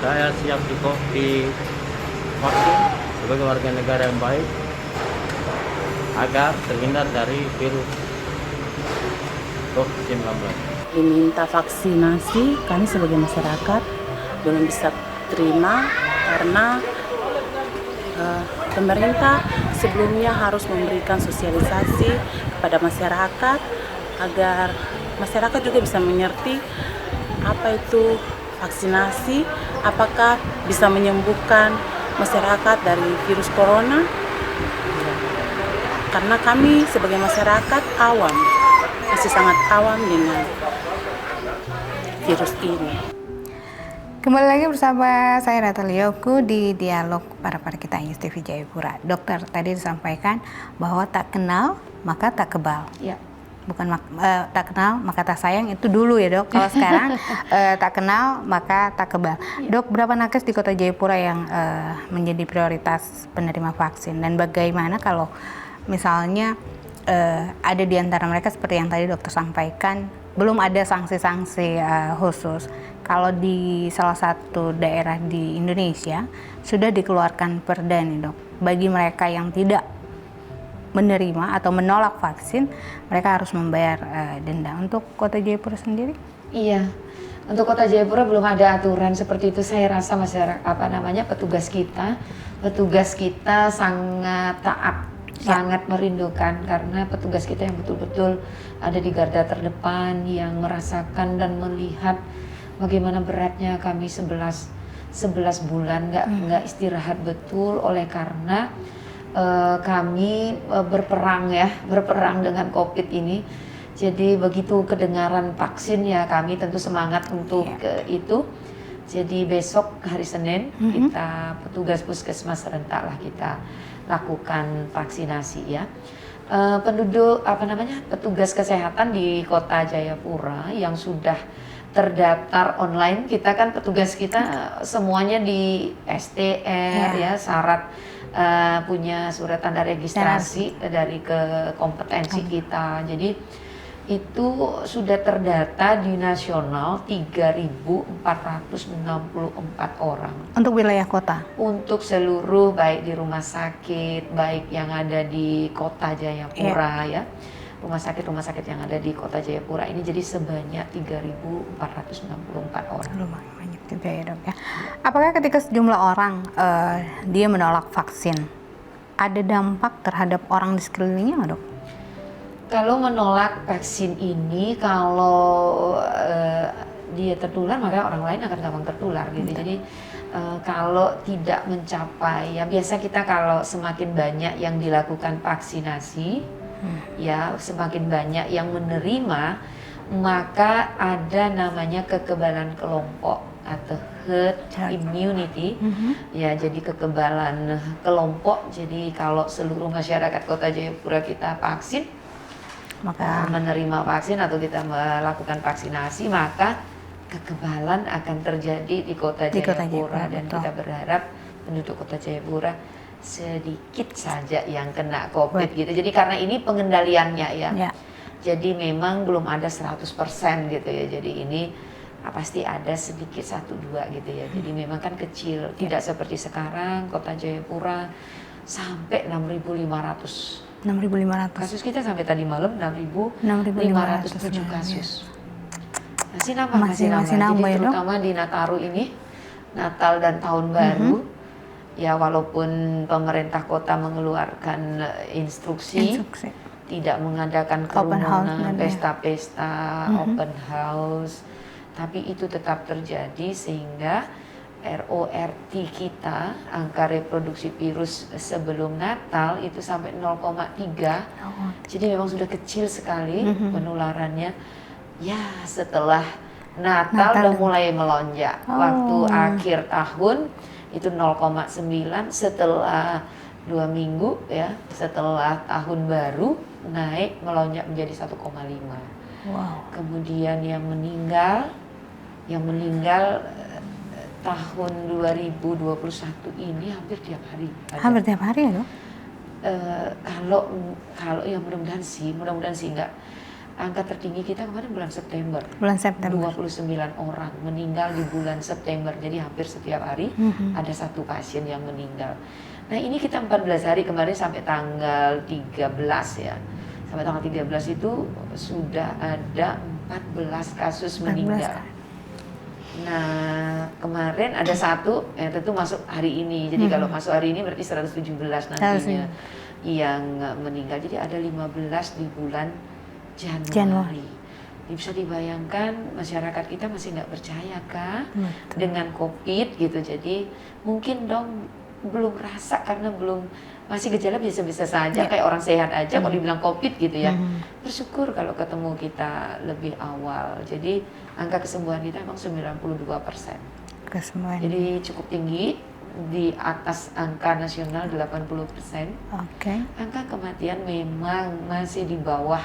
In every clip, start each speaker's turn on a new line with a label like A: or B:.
A: Saya siap divaksin sebagai warga negara yang baik agar terhindar dari virus COVID-19.
B: Diminta vaksinasi, kami sebagai masyarakat belum bisa terima karena pemerintah sebelumnya harus memberikan sosialisasi kepada masyarakat agar masyarakat juga bisa mengerti apa itu vaksinasi, apakah bisa menyembuhkan masyarakat dari virus corona. Karena kami sebagai masyarakat awam, masih sangat awam dengan virus ini.
C: Kembali lagi bersama saya Natalia Yoku di Dialog para kita News TV Jayapura. Dokter tadi disampaikan bahwa tak kenal maka tak kebal.
D: Ya.
C: Bukan tak kenal maka tak sayang, itu dulu ya dok. Kalau sekarang tak kenal maka tak kebal. Ya. Dok, berapa nakes di Kota Jayapura yang menjadi prioritas penerima vaksin, dan bagaimana kalau misalnya ada di antara mereka seperti yang tadi dokter sampaikan belum ada sanksi-sanksi khusus? Kalau di salah satu daerah di Indonesia sudah dikeluarkan perda nih dok, bagi mereka yang tidak menerima atau menolak vaksin, mereka harus membayar denda. Untuk Kota Jayapura sendiri?
D: Iya, untuk Kota Jayapura belum ada aturan seperti itu. Saya rasa masyarakat, petugas kita sangat taat, sangat merindukan, karena petugas kita yang betul-betul ada di garda terdepan, yang merasakan dan melihat bagaimana beratnya kami 11 bulan nggak istirahat betul, oleh karena kami berperang dengan COVID ini. Jadi begitu kedengaran vaksin ya kami tentu semangat untuk itu. Jadi besok hari Senin kita petugas puskesmas serentak lah kita lakukan vaksinasi ya. Petugas kesehatan di Kota Jayapura yang sudah terdaftar online, kita kan petugas kita semuanya di STR ya, syarat punya surat tanda registrasi dari kompetensi kita. Jadi itu sudah terdata di nasional 3.464 orang.
C: Untuk wilayah kota? Untuk
D: seluruh, baik di rumah sakit, baik yang ada di Kota Jayapura ya. Rumah sakit yang ada di Kota Jayapura ini jadi sebanyak 3.464 orang.
C: Lumayan banyak juga ya dok ya. Apakah ketika sejumlah orang dia menolak vaksin, ada dampak terhadap orang di sekelilingnya nggak dok?
D: Kalau menolak vaksin ini, kalau dia tertular, maka orang lain akan gampang tertular gitu. Jadi kalau tidak mencapai, ya biasa kita kalau semakin banyak yang dilakukan vaksinasi, ya semakin banyak yang menerima, maka ada namanya kekebalan kelompok atau herd immunity. Ya, jadi kekebalan kelompok. Jadi kalau seluruh masyarakat Kota Jayapura kita vaksin, maka menerima vaksin atau kita melakukan vaksinasi, maka kekebalan akan terjadi di Kota Jayapura. Dan kita berharap penduduk Kota Jayapura sedikit saja yang kena COVID gitu. Jadi karena ini pengendaliannya ya. Jadi memang belum ada 100% gitu ya. Jadi ini pasti ada sedikit 1-2 gitu ya. Jadi memang kan kecil, tidak seperti sekarang Kota Jayapura sampai 6.500 kasus. Kita sampai tadi malam 6.507 kasus. Masih nambah. Jadi terutama di Nataru ini, Natal dan Tahun Baru, ya walaupun pemerintah kota mengeluarkan instruksi tidak mengadakan kerumunan, pesta-pesta, open house, tapi itu tetap terjadi sehingga RORT kita, angka reproduksi virus sebelum Natal itu sampai 0,3. Jadi memang sudah kecil sekali penularannya. Ya setelah Natal udah mulai melonjak. Waktu akhir tahun itu 0,9, setelah 2 minggu ya, setelah tahun baru naik melonjak menjadi 1,5. Kemudian yang meninggal tahun 2021 ini hampir tiap hari.
C: Hampir tiap hari ya dok?
D: Kalau ya mudah-mudahan sih enggak. angka tertinggi kita kemarin bulan September.
C: Bulan September.
D: 29 orang meninggal di bulan September. Jadi hampir setiap hari ada satu pasien yang meninggal. Nah ini kita 14 hari kemarin sampai tanggal 13 ya. Sampai tanggal 13 itu sudah ada 14 kasus meninggal. Nah kemarin ada satu yang tentu masuk hari ini. Jadi kalau masuk hari ini berarti 117 nantinya yang meninggal. Jadi ada 15 di bulan Januari. Jadi bisa dibayangkan masyarakat kita masih nggak percaya kah dengan COVID gitu. Jadi mungkin dong belum rasa karena belum masih gejala biasa-biasa saja kayak orang sehat aja kalau dibilang COVID gitu ya. Bersyukur kalau ketemu kita lebih awal. Jadi angka kesembuhan kita memang 92%.
C: Kesembuhan.
D: Jadi cukup tinggi di atas angka nasional 80%. Angka kematian memang masih di bawah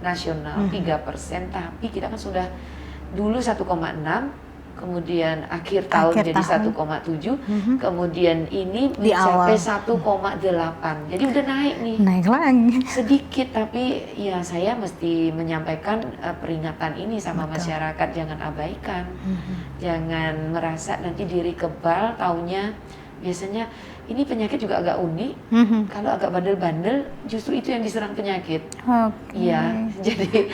D: nasional 3%, tapi kita kan sudah dulu 1,6, kemudian akhir tahun jadi 1,7, kemudian ini mencapai 1,8. Jadi udah naik nih.
C: Naik lagi.
D: Sedikit, tapi ya saya mesti menyampaikan peringatan ini sama masyarakat, jangan abaikan. Jangan merasa nanti diri kebal, taunya biasanya ini penyakit juga agak unik. Kalau agak bandel-bandel, justru itu yang diserang penyakit. Iya, jadi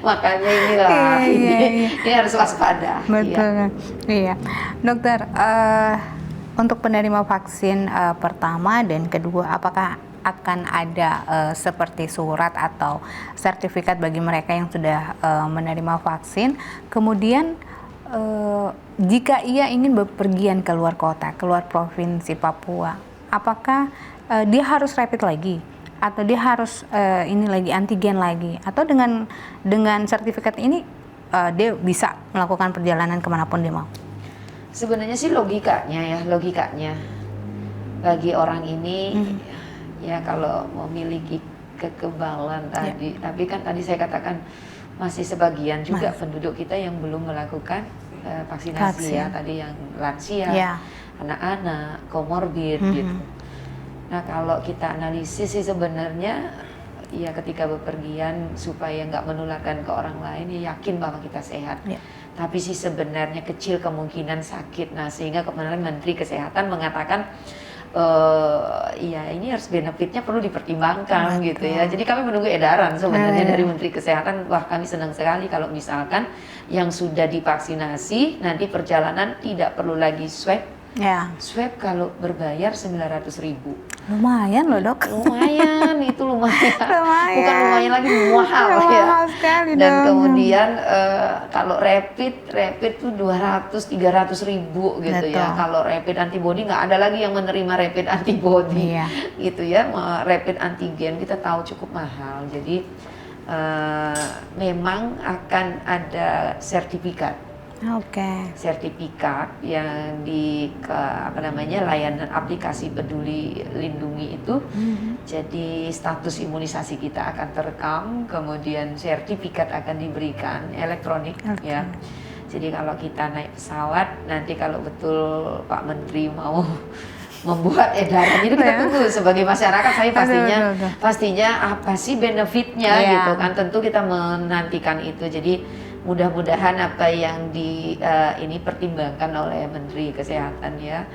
D: makanya inilah ini harus waspada.
C: Betul. Iya, dokter. Untuk penerima vaksin pertama dan kedua, apakah akan ada seperti surat atau sertifikat bagi mereka yang sudah menerima vaksin? Kemudian jika ia ingin bepergian ke luar kota, keluar provinsi Papua, apakah dia harus rapid lagi atau dia harus ini lagi antigen lagi, atau dengan sertifikat ini dia bisa melakukan perjalanan kemanapun dia mau?
D: Sebenarnya sih logikanya bagi orang ini ya kalau memiliki kekebalan tadi, tapi kan tadi saya katakan masih sebagian juga penduduk kita yang belum melakukan vaksinasi ya, tadi yang lansia, anak-anak, komorbid gitu. Nah kalau kita analisis sih sebenarnya ya ketika bepergian supaya nggak menularkan ke orang lain ya yakin bahwa kita sehat. Tapi sih sebenarnya kecil kemungkinan sakit. Nah sehingga kemarin Menteri Kesehatan mengatakan ya ini harus benefitnya perlu dipertimbangkan gitu ya. Jadi kami menunggu edaran sebenarnya dari Menteri Kesehatan. Wah kami senang sekali kalau misalkan yang sudah divaksinasi nanti perjalanan tidak perlu lagi swab. Swab kalau berbayar 900.000.
C: Lumayan loh dok.
D: Lumayan, itu lumayan. Bukan lumayan lagi, mahal ya.
C: Mahal sekali.
D: Dan kemudian kalau rapid tuh 200-300.000 gitu ya. Kalau rapid antibody nggak ada lagi yang menerima rapid antibody gitu ya. Rapid antigen kita tahu cukup mahal. Jadi memang akan ada sertifikat. Sertifikat yang di layanan aplikasi Peduli Lindungi itu. Jadi status imunisasi kita akan terekam, kemudian sertifikat akan diberikan elektronik ya. Jadi kalau kita naik pesawat nanti kalau betul Pak Menteri mau membuat edaran itu kita tunggu sebagai masyarakat. Saya pastinya apa sih benefitnya gitu kan, tentu kita menantikan itu. Jadi mudah-mudahan apa yang ini pertimbangkan oleh Menteri Kesehatan ya,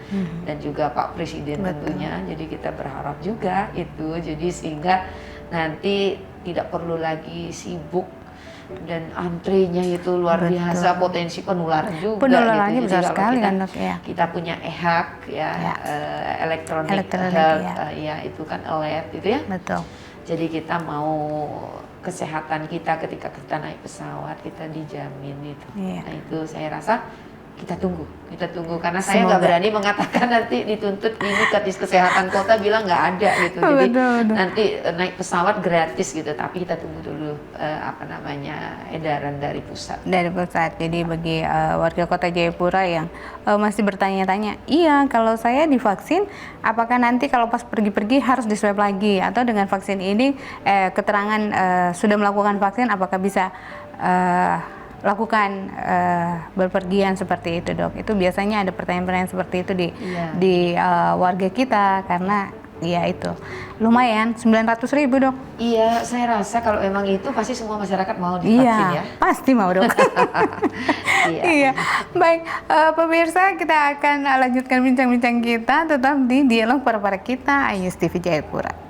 D: dan juga Pak Presiden tentunya. Jadi kita berharap juga itu, jadi sehingga nanti tidak perlu lagi sibuk dan antrinya itu luar biasa, potensi penularan juga.
C: Penularannya
D: gitu.
C: besar
D: Jadi
C: sekali
D: kita,
C: kan dok ya.
D: Kita punya e-hak ya, electronic health ya itu kan alert itu ya.
C: Betul.
D: Jadi kita mau kesehatan kita ketika kita naik pesawat kita dijamin itu. Nah itu saya rasa kita tunggu karena saya nggak berani mengatakan nanti dituntut ini Kadis Kesehatan Kota bilang nggak ada gitu. Jadi nanti naik pesawat gratis gitu, tapi kita tunggu dulu edaran dari pusat.
C: Jadi bagi warga Kota Jayapura yang masih bertanya-tanya, iya kalau saya divaksin, apakah nanti kalau pas pergi-pergi harus di swab lagi, atau dengan vaksin ini keterangan sudah melakukan vaksin, apakah bisa lakukan berpergian seperti itu dok? Itu biasanya ada pertanyaan-pertanyaan seperti itu di warga kita, karena Ya itu lumayan 900.000 dok.
D: Iya, saya rasa kalau emang itu pasti semua masyarakat mau divaksin
C: Iya,
D: ya.
C: pasti mau dok.
D: Iya.
C: Iya, baik pemirsa, kita akan lanjutkan bincang-bincang kita tetap di dialog para kita Ayus TV Jayapura.